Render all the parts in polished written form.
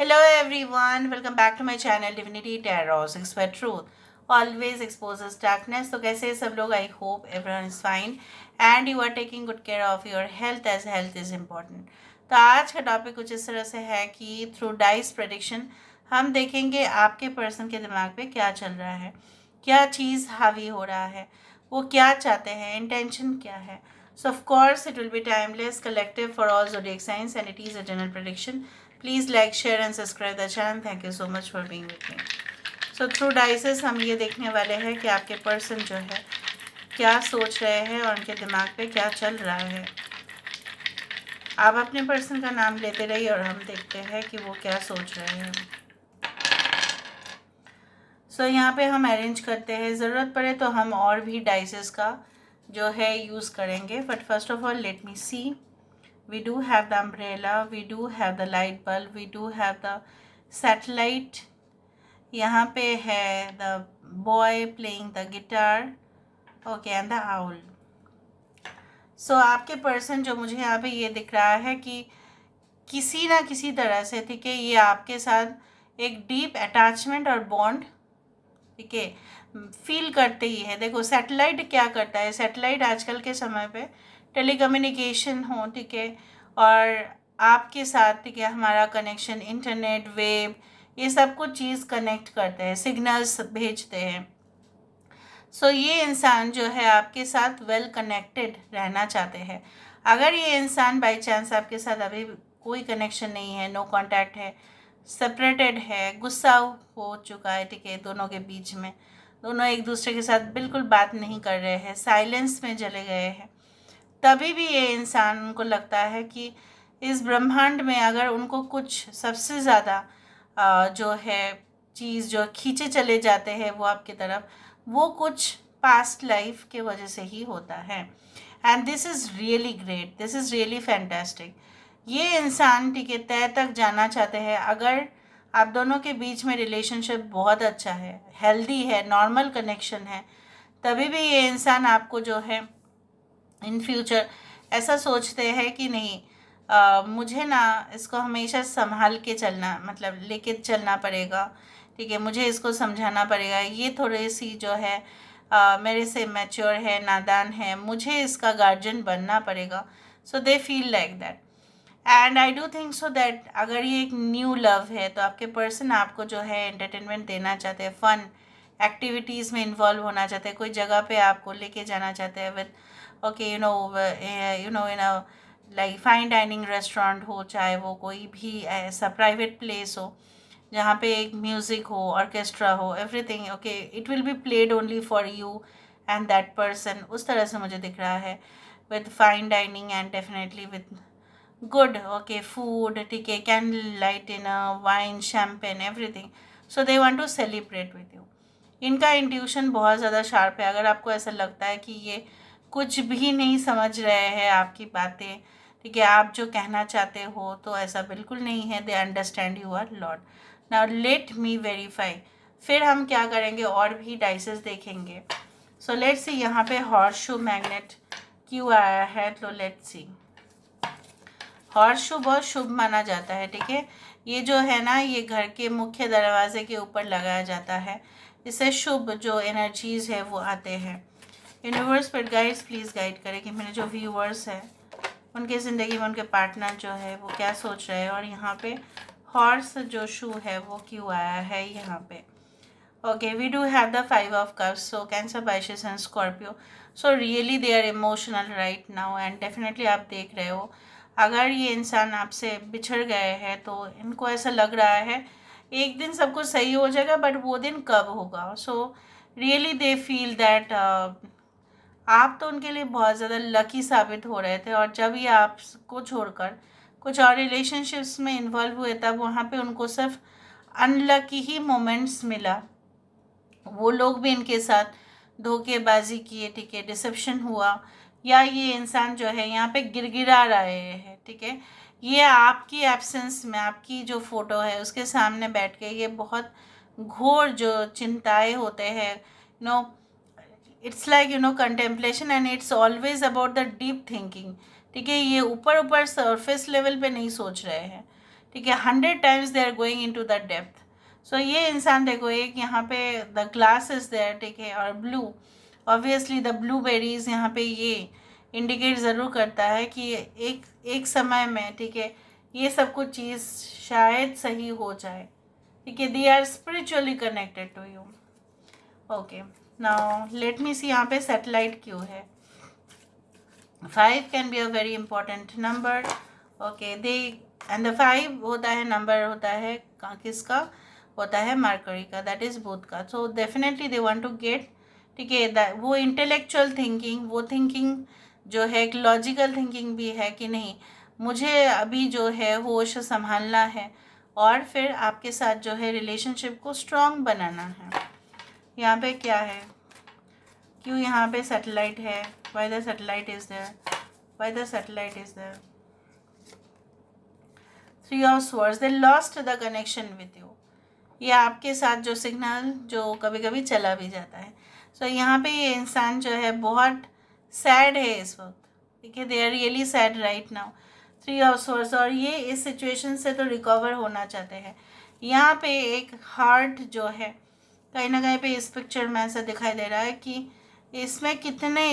Hello everyone, welcome back to my channel Divinity Tarot 6 where truth always exposes darkness. तो कैसे हैं सब लोग? I hope everyone is fine and you are taking good care of your health as health is important. तो आज का topic कुछ इस तरह से है कि थ्रू डाइस प्रेडिक्शन हम देखेंगे आपके पर्सन के दिमाग पे क्या चल रहा है, क्या चीज़ हावी हो रहा है, वो क्या चाहते हैं, इंटेंशन क्या है. So of course it will be timeless, collective for all zodiac signs and it is a general prediction. Please like, share and subscribe the channel. Thank you so much for being with me. So through dices हम ये देखने वाले हैं कि आपके person जो है क्या सोच रहे हैं और उनके दिमाग पे क्या चल रहा है. आप अपने पर्सन का नाम लेते रहिए और हम देखते हैं कि वो क्या सोच रहे हैं. सो यहाँ पे हम अरेंज करते हैं, ज़रूरत पड़े तो हम और भी डाइसेस का जो है यूज़ करेंगे. But first of all let me see. We do have the umbrella, we do have the light bulb, we do have the satellite. यहाँ पे है the boy playing the guitar, okay, and the owl. So आपके person जो मुझे यहाँ पे ये दिख रहा है कि किसी ना किसी तरह से, ठीक है, ये आपके साथ एक डीप अटैचमेंट और बॉन्ड, ठीक है, फील करते ही है. देखो सैटेलाइट क्या करता है, सैटेलाइट आजकल के समय पे टेलीकम्युनिकेशन हो, ठीक है, और आपके साथ, ठीक है, हमारा कनेक्शन इंटरनेट वेब ये सब कुछ चीज़ कनेक्ट करते हैं, सिग्नल्स भेजते हैं. सो ये इंसान जो है आपके साथ वेल कनेक्टेड रहना चाहते हैं. अगर ये इंसान बाई चांस आपके साथ अभी कोई कनेक्शन नहीं है, नो कांटेक्ट है, सेपरेटेड है, गुस्सा हो चुका है, ठीक है, दोनों के बीच में, दोनों एक दूसरे के साथ बिल्कुल बात नहीं कर रहे हैं, साइलेंस में चले गए हैं, तभी भी ये इंसान, उनको लगता है कि इस ब्रह्मांड में अगर उनको कुछ सबसे ज़्यादा जो है चीज़ जो खींचे चले जाते हैं वो आपकी तरफ, वो कुछ पास्ट लाइफ के वजह से ही होता है. And this is really great, this is really fantastic. ये इंसान, ठीक है, तय तक जाना चाहते हैं. अगर आप दोनों के बीच में रिलेशनशिप बहुत अच्छा है, हेल्दी है, नॉर्मल कनेक्शन है, तभी भी ये इंसान आपको जो है इन फ्यूचर ऐसा सोचते हैं कि नहीं, मुझे ना इसको हमेशा संभाल के चलना, मतलब लेके चलना पड़ेगा, ठीक है, मुझे इसको समझाना पड़ेगा, ये थोड़ी सी जो है मेरे से मैच्योर है, नादान है, मुझे इसका गार्जियन बनना पड़ेगा. So they feel like that. And I do think so that अगर ये एक न्यू लव है तो आपके पर्सन आपको जो है एंटरटेनमेंट देना चाहते हैं, फन एक्टिविटीज़ में इन्वॉल्व होना चाहते हैं, कोई जगह पे आपको लेके जाना चाहते हैं with okay in a like fine dining restaurant हो, चाहे वो कोई भी ऐसा प्राइवेट प्लेस हो जहाँ पे एक म्यूज़िक हो, ऑर्केस्ट्रा हो, everything okay, it will be played only for you and that person. उस तरह से मुझे दिख रहा है with fine dining and definitely with good okay food, ठीक है, candle light dinner, wine, champagne, everything. So they want to celebrate with you. इनका इंट्यूशन बहुत ज़्यादा शार्प है. अगर आपको ऐसा लगता है कि ये कुछ भी नहीं समझ रहे हैं आपकी बातें, ठीक है, आप जो कहना चाहते हो, तो ऐसा बिल्कुल नहीं है. They understand you are lot. Now let me verify. फिर हम क्या करेंगे, और भी डाइसेस देखेंगे. सो लेट्स सी यहाँ पे हॉर्स शू मैग्नेट क्यों आया है. तो लेट्स सी. हॉर्स शू बहुत शुभ माना जाता है, ठीक है. ये जो है ना, ये घर के मुख्य दरवाजे के ऊपर लगाया जाता है. इससे शुभ जो एनर्जीज़ है वो आते हैं. यूनिवर्स पर गाइड्स प्लीज़ गाइड करें कि मेरे जो व्यूअर्स हैं उनके ज़िंदगी में उनके पार्टनर जो है वो क्या सोच रहे हैं. और यहाँ पे हॉर्स जो शू है वो क्यों आया है यहाँ पे. Okay, we do have the 5 of cups. So Cancer, Pisces and Scorpio. So really they are emotional right now and definitely आप देख रहे हो, अगर ये इंसान आपसे बिछड़ गए हैं तो इनको ऐसा लग रहा है एक दिन सब कुछ सही हो जाएगा, बट वो दिन कब होगा. सो रियली दे फील दैट आप तो उनके लिए बहुत ज़्यादा लकी साबित हो रहे थे, और जब ये आपको छोड़कर कुछ और रिलेशनशिप्स में इन्वॉल्व हुए तब वहाँ पे उनको सिर्फ अनलकी ही मोमेंट्स मिला. वो लोग भी इनके साथ धोखेबाजी किए, ठीक है, डिसेप्शन हुआ, या ये इंसान जो है यहाँ पे गिड़गिड़ा रहे हैं, ठीक है, ये आपकी एब्सेंस में, आपकी जो फ़ोटो है उसके सामने बैठ के ये बहुत घोर जो चिंताएं होते हैं, no, it's like contemplation and it's always about the deep thinking, ठीक है. ये ऊपर ऊपर सरफेस लेवल पे नहीं सोच रहे हैं, ठीक है, 100 times they are going into the depth. So ये इंसान देखो, एक यहाँ पे द ग्लास इज देयर, ठीक है, और ब्लू, ऑब्वियसली द ब्लूबेरीज यहाँ पे ये इंडिकेट ज़रूर करता है कि एक समय में, ठीक है, ये सब कुछ चीज़ शायद सही हो जाए. ठीक है, they are spiritually connected to you. Okay, now let me see यहाँ पे सेटेलाइट क्यों है. 5 can be a very important number. Okay, they and the 5 होता है, नंबर होता है किसका, होता है मरकरी का, दैट इज बुध का. So definitely they want to get, ठीक है, वो इंटेलेक्चुअल थिंकिंग, वो थिंकिंग जो है एक लॉजिकल थिंकिंग भी है कि नहीं, मुझे अभी जो है होश संभालना है और फिर आपके साथ जो है रिलेशनशिप को स्ट्रॉन्ग बनाना है. यहाँ पे क्या है, क्यों यहाँ पे सैटेलाइट है, why the satellite is there, why the satellite is there. 3 of swords, they lost the connection with you. ये आपके साथ जो सिग्नल जो कभी कभी चला भी जाता है. सो यहाँ पे ये इंसान जो है बहुत सैड है इस वक्त. ठीक है, they are really sad right now. 3 of swords, और ये इस सिचुएशन से तो रिकवर होना चाहते हैं. यहाँ पे एक हार्ट जो है कहीं ना कहीं पे इस पिक्चर में ऐसा दिखाई दे रहा है कि इसमें कितने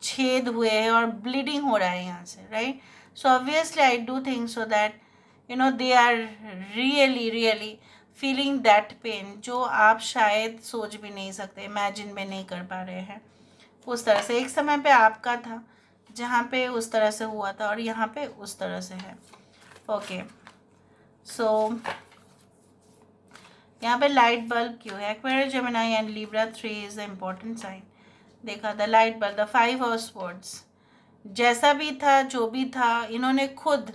छेद हुए हैं और ब्लीडिंग हो रहा है यहाँ से, right. So obviously I do think so that they are really feeling that pain, जो आप शायद सोच भी नहीं सकते, इमेजिन भी नहीं कर पा रहे हैं. उस तरह से एक समय पे आपका था जहाँ पे उस तरह से हुआ था और यहाँ पे उस तरह से है. ओके, सो यहाँ पे लाइट बल्ब क्यों है. Aquarius, Gemini and Libra 3 is the important sign. देखा, the light bulb, the 5 of swords, जैसा भी था जो भी था, इन्होंने खुद,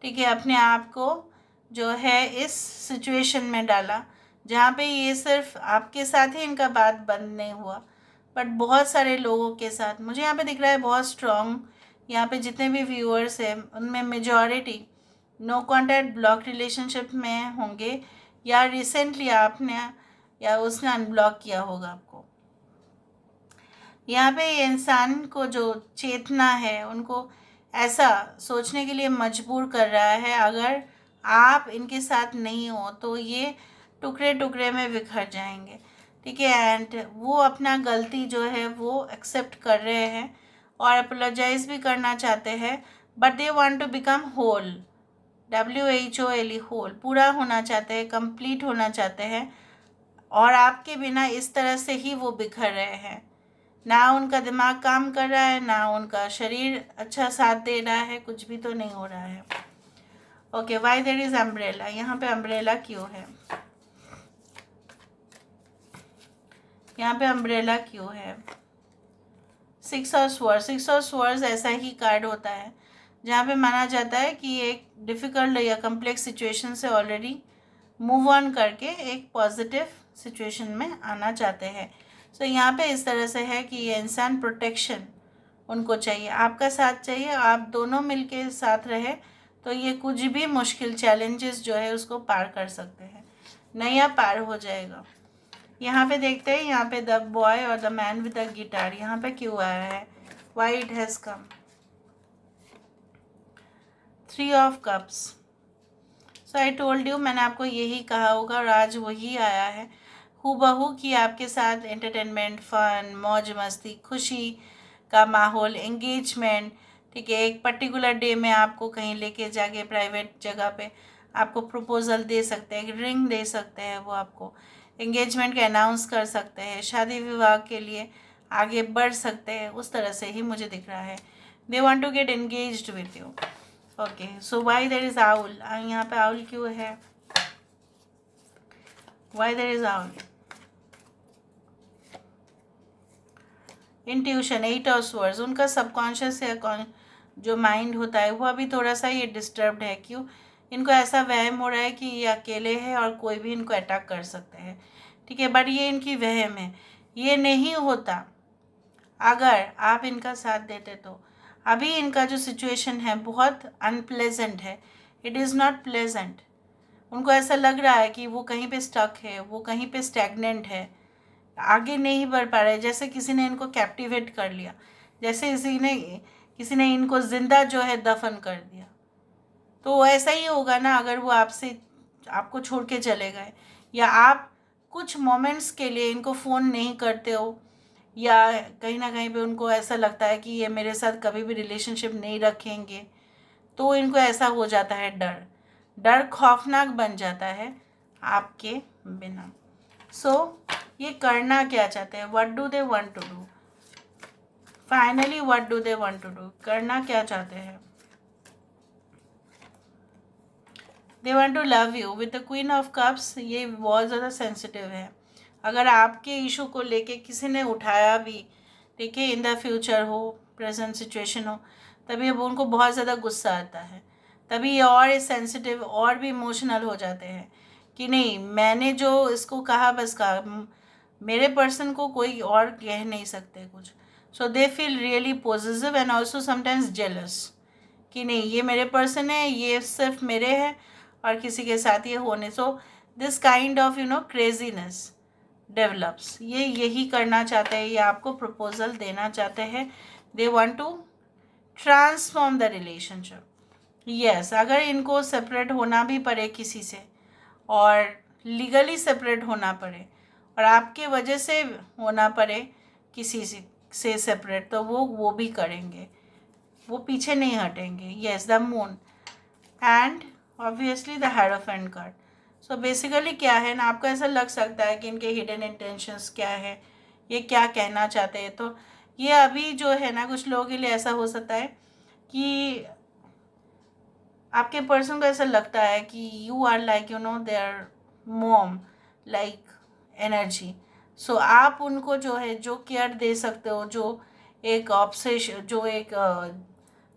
ठीक है, अपने आप को जो है इस सिचुएशन में डाला जहाँ पे ये सिर्फ आपके साथ ही इनका बात बंद नहीं हुआ, बट बहुत सारे लोगों के साथ. मुझे यहाँ पे दिख रहा है बहुत स्ट्रॉन्ग, यहाँ पे जितने भी व्यूअर्स हैं उनमें majority no contact block relationship में होंगे, या रिसेंटली आपने या उसने अनब्लॉक किया होगा आपको. यहाँ पे इंसान को जो चेतना है उनको ऐसा सोचने के लिए मजबूर कर रहा है, अगर आप इनके साथ नहीं हो तो ये टुकड़े टुकड़े में बिखर जाएंगे. ठीक है, एंड वो अपना गलती जो है वो एक्सेप्ट कर रहे हैं और अपोलोजाइज भी करना चाहते हैं, but they want to become whole, WHOLE, whole, पूरा होना चाहते हैं, कंप्लीट होना चाहते हैं. और आपके बिना इस तरह से ही वो बिखर रहे हैं. ना उनका दिमाग काम कर रहा है, ना उनका शरीर अच्छा साथ दे रहा है, कुछ भी तो नहीं हो रहा है. Okay, why there is umbrella. यहाँ पे अम्ब्रेला क्यों है, यहाँ पे अम्ब्रेला क्यों है. 6 ऑफ स्वॉर्ड्स, 6 ऑफ स्वॉर्ड्स ऐसा ही कार्ड होता है जहाँ पे माना जाता है कि एक डिफ़िकल्ट या कम्प्लेक्स सिचुएशन से ऑलरेडी मूव ऑन करके एक पॉजिटिव सिचुएशन में आना चाहते हैं. सो यहाँ पे इस तरह से है कि ये इंसान प्रोटेक्शन उनको चाहिए, आपका साथ चाहिए, आप दोनों मिलके साथ रहे तो ये कुछ भी मुश्किल चैलेंजेस जो है उसको पार कर सकते हैं, नया पार हो जाएगा. यहाँ पे देखते हैं, यहाँ पे द बॉय और the man with the guitar यहाँ पे क्यों आया है, why it has come. 3 of cups. So I told you, मैंने आपको यही कहा होगा और आज वही आया है हूबहू कि आपके साथ एंटरटेनमेंट, फन, मौज मस्ती, खुशी का माहौल, एंगेजमेंट. ठीक है, एक पर्टिकुलर डे में आपको कहीं लेके जाके प्राइवेट जगह पे आपको प्रपोजल दे सकते हैं, रिंग दे सकते हैं, वो आपको एंगेजमेंट का अनाउंस कर सकते हैं, शादी विवाह के लिए आगे बढ़ सकते हैं. उस तरह से ही मुझे दिख रहा है. They want to get engaged with you. Okay, so why there is owl. यहाँ पे आउल क्यों है, why there is owl. Intuition, 8 of swords, उनका सबकॉन्शियस या जो माइंड होता है वो अभी थोड़ा सा ये डिस्टर्ब्ड है. क्यों, इनको ऐसा वहम हो रहा है कि ये अकेले है और कोई भी इनको अटैक कर सकते हैं. ठीक है, बट ये इनकी वहम है, ये नहीं होता अगर आप इनका साथ देते तो. अभी इनका जो सिचुएशन है बहुत अनप्लेजेंट है, इट इज़ नॉट प्लेजेंट. उनको ऐसा लग रहा है कि वो कहीं पे स्टक है, वो कहीं पे स्टैग्नेंट है, आगे नहीं बढ़ पा रहे, जैसे किसी ने इनको कैप्टिवेट कर लिया, जैसे किसी ने इनको ज़िंदा जो है दफन कर दिया. तो ऐसा ही होगा ना, अगर वो आपसे आपको छोड़ के चले गए, या आप कुछ मोमेंट्स के लिए इनको फ़ोन नहीं करते हो, या कहीं ना कहीं पे उनको ऐसा लगता है कि ये मेरे साथ कभी भी रिलेशनशिप नहीं रखेंगे, तो इनको ऐसा हो जाता है, डर डर खौफनाक बन जाता है आपके बिना। सो ये करना क्या चाहते हैं, what do they want to do, finally what do they want to do, करना क्या चाहते हैं। They want to love you with the queen of cups. ये बहुत ज़्यादा सेंसिटिव है। अगर आपके इशू को लेके किसी ने उठाया भी, देखिए इन द फ्यूचर हो, प्रेजेंट सिचुएशन हो, तभी अब उनको बहुत ज़्यादा गुस्सा आता है, तभी ये और सेंसिटिव और भी इमोशनल हो जाते हैं कि नहीं, मैंने जो इसको कहा बस कहा, मेरे पर्सन को कोई और कह नहीं सकते कुछ। So they feel really positive and also sometimes jealous कि नहीं, ये मेरे पर्सन है, ये सिर्फ मेरे है और किसी के साथ ये होने। So this kind of craziness develops. ये यही करना चाहते हैं, ये आपको प्रपोजल देना चाहते हैं। They want to transform the relationship. Yes, अगर इनको सेपरेट होना भी पड़े किसी से, और लीगली सेपरेट होना पड़े, और आपके वजह से होना पड़े किसी से सेपरेट, तो वो भी करेंगे, वो पीछे नहीं हटेंगे। Yes, the moon and obviously the hierophant card. So basically क्या है ना, आपको ऐसा लग सकता है कि इनके हिडन इंटेंशंस क्या है, ये क्या कहना चाहते हैं। तो ये अभी जो है ना, कुछ लोगों के लिए ऐसा हो सकता है कि आपके पर्सन को ऐसा लगता है कि you are like their mom, like energy. So आप उनको जो है, जो केयर दे सकते हो, जो एक ऑब्सेशन, जो एक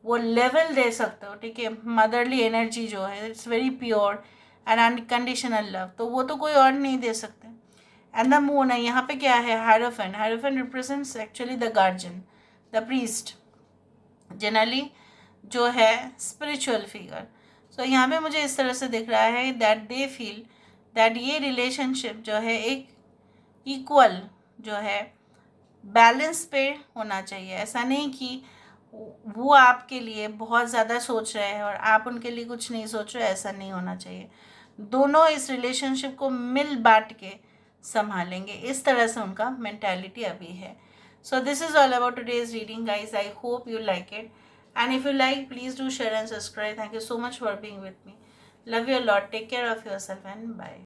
वो लेवल दे सकते हो, ठीक है, मदरली एनर्जी जो है, it's very pure and unconditional love, तो वो तो कोई और नहीं दे सकते। एंड द मून है यहाँ पे, क्या है, hierophant. Hierophant represents actually the guardian, the priest, generally जो है स्पिरिचुअल फिगर। सो यहाँ पे मुझे इस तरह से दिख रहा है दैट दे फील दैट ये रिलेशनशिप जो है एक इक्वल जो है बैलेंस पे होना चाहिए। ऐसा नहीं कि वो आपके लिए बहुत ज़्यादा सोच रहे हैं और आप उनके लिए कुछ नहीं सोच रहे, ऐसा नहीं होना चाहिए। दोनों इस रिलेशनशिप को मिल बांट के संभालेंगे, इस तरह से उनका मेंटालिटी अभी है। So this is all about today's reading guys. I hope you like it, and if you like, please do share and subscribe. Thank you so much for being with me. Love you a lot. Take care of yourself and bye.